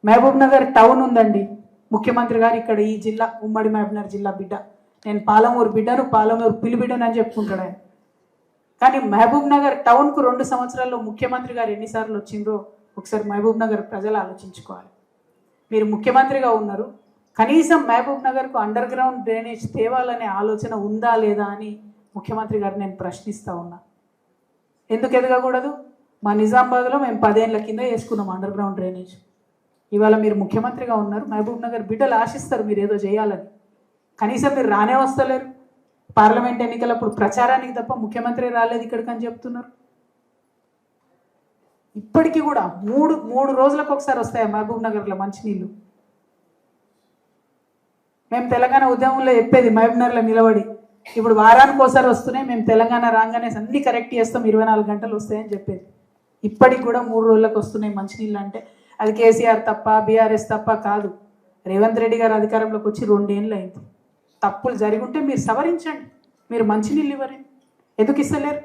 Mahabub Nagar town ఉందండి. ముఖ్యమంత్రి గారు ఇక్కడ ఈ జిల్లా ఉమ్మడి మహబూబ్నగర్ జిల్లా బిడ్డ, నేను పాలమూరు బిడ్డను, పాలమూరు పిలిబిడ్డను అని చెప్పుకుంటాడు ఆయన. కానీ మహబూబ్ నగర్ టౌన్కు 2 సంవత్సరాల్లో ముఖ్యమంత్రి గారు ఎన్నిసార్లు వచ్చిండ్రో ఒకసారి మహబూబ్ నగర్ ప్రజలు ఆలోచించుకోవాలి. మీరు ముఖ్యమంత్రిగా ఉన్నారు, కనీసం మహబూబ్ నగర్కు అండర్ గ్రౌండ్ డ్రైనేజ్ తేవాలనే ఆలోచన ఉందా లేదా అని ముఖ్యమంత్రి గారు నేను ప్రశ్నిస్తూ ఉన్నా. ఎందుకు ఎదగకూడదు? మా నిజామాబాద్లో మేము 10 ఏళ్ల కింద వేసుకున్నాం అండర్ గ్రౌండ్ డ్రైనేజ్. ఇవాళ మీరు ముఖ్యమంత్రిగా ఉన్నారు, మహబూబ్ నగర్ బిడ్డలు ఆశిస్తారు మీరు ఏదో చేయాలని. కనీసం మీరు రానే వస్తలేరు. పార్లమెంట్ ఎన్నికలప్పుడు ప్రచారానికి తప్ప ముఖ్యమంత్రి రాలేదు ఇక్కడికి అని చెప్తున్నారు. ఇప్పటికీ కూడా మూడు రోజులకు ఒకసారి వస్తాయి మహబూబ్ నగర్లో మంచినీళ్ళు. మేము తెలంగాణ ఉద్యమంలో చెప్పేది మహబూబ్ నగర్లో నిలబడి, ఇప్పుడు వారానికి ఒకసారి వస్తున్నాయి, మేము తెలంగాణ రాగానే అన్ని కరెక్ట్ చేస్తాం, 24 గంటలు వస్తాయని చెప్పేది. ఇప్పటికి కూడా 3 రోజులకు వస్తున్నాయి మంచినీళ్ళు. అంటే అది కేసీఆర్ తప్ప, బీఆర్ఎస్ తప్ప కాదు. రేవంత్ రెడ్డి గారు అధికారంలోకి వచ్చి 2 ఏళ్ళు అయింది. తప్పులు జరిగి ఉంటే మీరు సవరించండి. మీరు మంచినీళ్ళు ఇవ్వరు, ఎందుకు ఇస్తలేరు?